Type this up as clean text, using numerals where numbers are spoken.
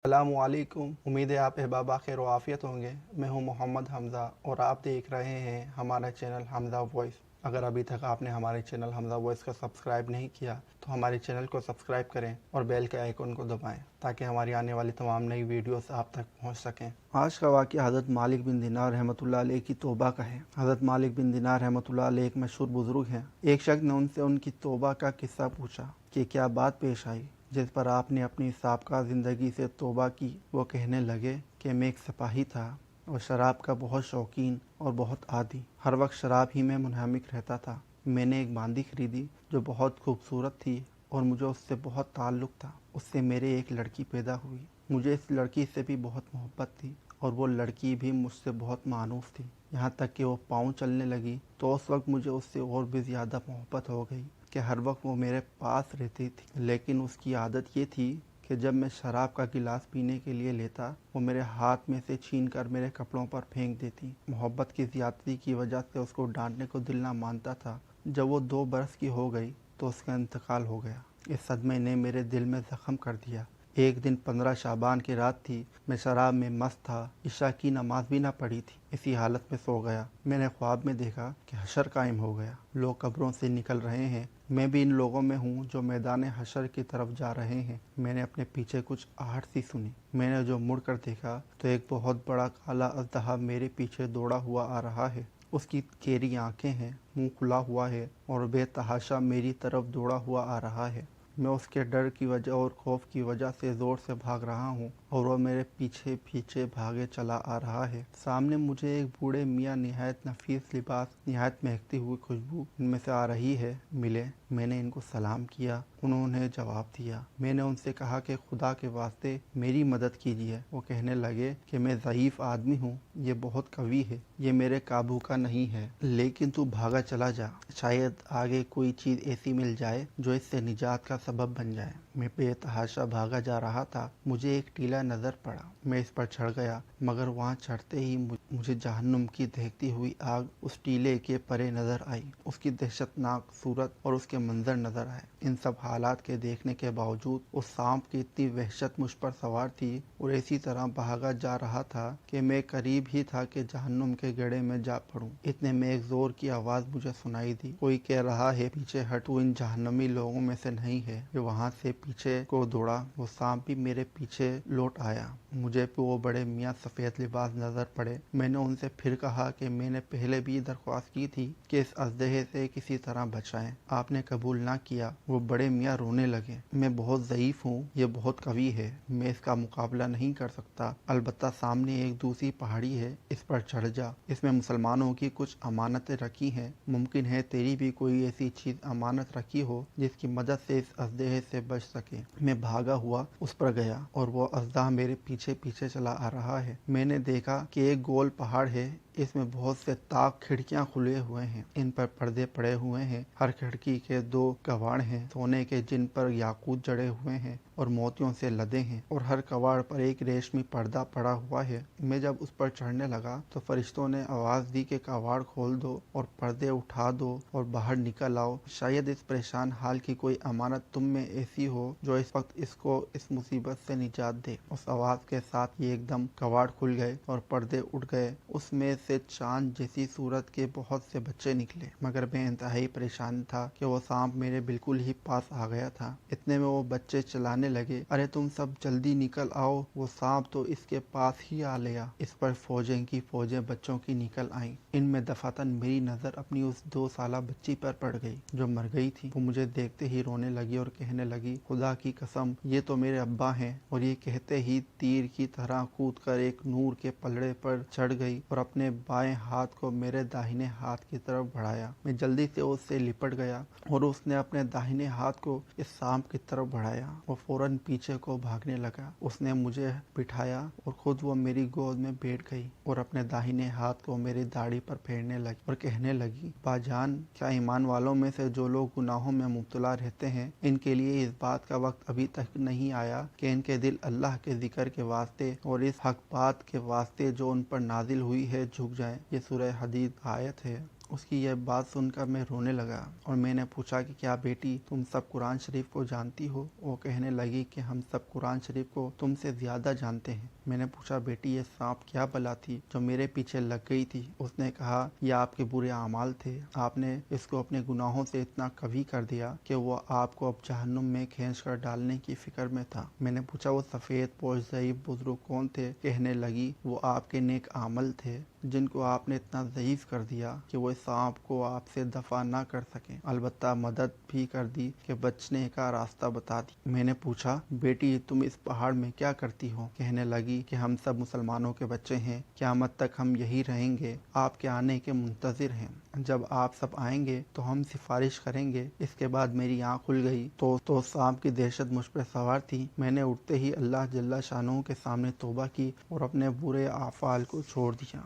السلام علیکم، امید ہے آپ احباب خیر و عافیت ہوں گے۔ میں ہوں محمد حمزہ اور آپ دیکھ رہے ہیں ہمارا چینل حمزہ وائس۔ اگر ابھی تک آپ نے ہمارے چینل حمزہ وائس کو سبسکرائب نہیں کیا تو ہمارے چینل کو سبسکرائب کریں اور بیل کے آئیکن کو دبائیں تاکہ ہماری آنے والی تمام نئی ویڈیوز آپ تک پہنچ سکیں۔ آج کا واقعہ حضرت مالک بن دینار رحمۃ اللہ علیہ کی توبہ کا ہے۔ حضرت مالک بن دینار رحمۃ اللہ علیہ ایک مشہور بزرگ ہیں۔ ایک شخص نے ان سے ان کی توبہ کا قصہ پوچھا کہ کیا بات پیش آئی جس پر آپ نے اپنی سابقہ زندگی سے توبہ کی۔ وہ کہنے لگے کہ میں ایک سپاہی تھا اور شراب کا بہت شوقین اور بہت عادی، ہر وقت شراب ہی میں منہمک رہتا تھا۔ میں نے ایک باندی خریدی جو بہت خوبصورت تھی اور مجھے اس سے بہت تعلق تھا۔ اس سے میرے ایک لڑکی پیدا ہوئی۔ مجھے اس لڑکی سے بھی بہت محبت تھی اور وہ لڑکی بھی مجھ سے بہت مانوس تھی، یہاں تک کہ وہ پاؤں چلنے لگی تو اس وقت مجھے اس سے اور بھی زیادہ محبت ہو گئی کہ ہر وقت وہ میرے پاس رہتی تھی۔ لیکن اس کی عادت یہ تھی کہ جب میں شراب کا گلاس پینے کے لیے لیتا وہ میرے ہاتھ میں سے چھین کر میرے کپڑوں پر پھینک دیتی۔ محبت کی زیادتی کی وجہ سے اس کو ڈانٹنے کو دل نہ مانتا تھا۔ جب وہ 2 برس کی ہو گئی تو اس کا انتقال ہو گیا۔ اس صدمے نے میرے دل میں زخم کر دیا۔ ایک دن 15 شعبان کی رات تھی، میں شراب میں مست تھا، عشاء کی نماز بھی نہ پڑھی تھی، اسی حالت میں سو گیا۔ میں نے خواب میں دیکھا کہ حشر قائم ہو گیا، لوگ قبروں سے نکل رہے ہیں، میں بھی ان لوگوں میں ہوں جو میدان حشر کی طرف جا رہے ہیں۔ میں نے اپنے پیچھے کچھ آہٹ سی سنی۔ میں نے جو مڑ کر دیکھا تو ایک بہت بڑا کالا اژدہا میرے پیچھے دوڑا ہوا آ رہا ہے۔ اس کی کیری آنکھیں ہیں، منہ کھلا ہوا ہے اور بے تحاشا میری طرف دوڑا ہوا آ رہا ہے۔ میں اس کے ڈر کی وجہ اور خوف کی وجہ سے زور سے بھاگ رہا ہوں اور وہ میرے پیچھے پیچھے بھاگے چلا آ رہا ہے۔ سامنے مجھے ایک بوڑھے میاں نہایت نفیس لباس، نہایت مہکتی ہوئی خوشبو ان میں سے آ رہی ہے، ملے۔ میں نے ان کو سلام کیا، انہوں نے جواب دیا۔ میں نے ان سے کہا کہ خدا کے واسطے میری مدد کیجیے۔ وہ کہنے لگے کہ میں ضعیف آدمی ہوں، یہ بہت قوی ہے، یہ میرے قابو کا نہیں ہے، لیکن تو بھاگا چلا جا، شاید آگے کوئی چیز ایسی مل جائے جو اس سے نجات کا سبب بن جائے۔ میں بے تحاشا بھاگا جا رہا تھا، مجھے ایک ٹیلا نظر پڑا، میں اس پر چڑھ گیا، مگر وہاں چڑھتے ہی مجھے جہنم کی دہکتی ہوئی آگ اس ٹیلے کے پرے نظر آئی، اس کی دہشتناک صورت اور اس کے منظر نظر آئے۔ ان سب حالات کے دیکھنے کے باوجود اس سانپ کی اتنی وحشت مجھ پر سوار تھی اور اسی طرح بھاگا جا رہا تھا کہ میں قریب ہی تھا کہ جہنم کے گڑھے میں جا پڑوں۔ اتنے میں ایک زور کی آواز مجھے سنائی دی، کوئی کہہ رہا ہے پیچھے ہٹ، تو ان جہنمی لوگوں میں سے نہیں ہے۔ جو وہاں سے پیچھے کو دوڑا، وہ سانپ بھی میرے پیچھے لوٹ آیا۔ مجھے پہ وہ بڑے میاں سفید لباس نظر پڑے۔ میں نے ان سے پھر کہا کہ میں نے پہلے بھی درخواست کی تھی کہ اس اژدہے سے کسی طرح بچائیں، آپ نے قبول نہ کیا۔ وہ بڑے میاں رونے لگے۔ میں بہت ضعیف ہوں، یہ بہت قوی ہے، میں اس کا مقابلہ نہیں کر سکتا، البتہ سامنے ایک دوسری پہاڑی ہے، اس پر چڑھ جا، اس میں مسلمانوں کی کچھ امانتیں رکھی ہیں، ممکن ہے تیری بھی کوئی ایسی چیز امانت رکھی ہو جس کی مدد سے اس اژدہے سے بچ سکے۔ میں بھاگا ہوا اس پر گیا اور وہ اژدہا میرے پیچھے پیچھے چلا آ رہا ہے۔ میں نے دیکھا کہ ایک گول پہاڑ ہے، اس میں بہت سے طاق کھڑکیاں کھلے ہوئے ہیں، ان پر پردے پڑے ہوئے ہیں، ہر کھڑکی کے 2 کواڑ ہیں سونے کے جن پر یاقوت جڑے ہوئے ہیں اور موتیوں سے لدے ہیں، اور ہر کواڑ پر ایک ریشمی پردہ پڑا ہوا ہے۔ میں جب اس پر چڑھنے لگا تو فرشتوں نے آواز دی کہ کواڑ کھول دو اور پردے اٹھا دو اور باہر نکل آؤ، شاید اس پریشان حال کی کوئی امانت تم میں ایسی ہو جو اس وقت اس کو اس مصیبت سے نجات دے۔ اس آواز کے ساتھ ہی ایک دم کواڑ کھل گئے اور پردے اٹھ گئے، اس میں سے چاند جیسی صورت کے بہت سے بچے نکلے، مگر میں انتہائی پریشان تھا کہ وہ سانپ میرے بالکل ہی پاس آ گیا تھا۔ اتنے میں وہ بچے چلانے لگے، ارے تم سب جلدی نکل آؤ، وہ سانپ تو اس کے پاس ہی آ لیا۔ اس پر فوجیں کی فوجیں بچوں کی نکل آئیں۔ ان میں دفعتاً میری نظر اپنی اس 2 سالہ بچی پر پڑ گئی جو مر گئی تھی۔ وہ مجھے دیکھتے ہی رونے لگی اور کہنے لگی، خدا کی قسم یہ تو میرے ابا ہیں، اور یہ کہتے ہی تیر کی طرح کود کر ایک نور کے پلڑے پر چڑھ گئی اور اپنے بائیں ہاتھ کو میرے داہنے ہاتھ کی طرف بڑھایا۔ میں جلدی سے اس سے لپٹ گیا اور اس نے اپنے داہنے ہاتھ کو اس سانپ کی طرف بڑھایا۔ وہ فوراً پیچھے کو بھاگنے لگا۔ اس نے مجھے بٹھایا اور خود وہ میری گود میں بیٹھ گئی اور اپنے داہنے ہاتھ کو میری داڑھی پر پھیرنے لگی اور کہنے لگی، با جان، کیا ایمان والوں میں سے جو لوگ گناہوں میں مبتلا رہتے ہیں، ان کے لیے اس بات کا وقت ابھی تک نہیں آیا کہ ان کے دل اللہ کے ذکر کے واسطے اور اس حق بات کے واسطے جو ان پر نازل ہوئی ہے جھک جائیں؟ یہ سورہ حدید آیت ہے۔ اس کی یہ بات سن کر میں رونے لگا اور میں نے پوچھا کہ کیا بیٹی تم سب قرآن شریف کو جانتی ہو؟ وہ کہنے لگی کہ ہم سب قرآن شریف کو تم سے زیادہ جانتے ہیں۔ میں نے پوچھا بیٹی یہ سانپ کیا بلا تھی جو میرے پیچھے لگ گئی تھی؟ اس نے کہا یہ آپ کے برے اعمال تھے، آپ نے اس کو اپنے گناہوں سے اتنا قوی کر دیا کہ وہ آپ کو اب جہنم میں کھینچ کر ڈالنے کی فکر میں تھا۔ میں نے پوچھا وہ سفید پوش ضعیف بزرگ کون تھے؟ کہنے لگی وہ آپ کے نیک عمل تھے جن کو آپ نے اتنا ضعیف کر دیا کہ وہ سانپ کو آپ سے دفع نہ کر سکیں، البتہ مدد بھی کر دی کہ بچنے کا راستہ بتا دی۔ میں نے پوچھا بیٹی تم اس پہاڑ میں کیا کرتی ہو؟ کہنے لگی کہ ہم سب مسلمانوں کے بچے ہیں، قیامت تک ہم یہی رہیں گے، آپ کے آنے کے منتظر ہیں، جب آپ سب آئیں گے تو ہم سفارش کریں گے۔ اس کے بعد میری آنکھ کھل گئی تو سانپ کی دہشت مجھ پر سوار تھی۔ میں نے اٹھتے ہی اللہ جل شانہ کے سامنے توبہ کی اور اپنے برے افعال کو چھوڑ دیا۔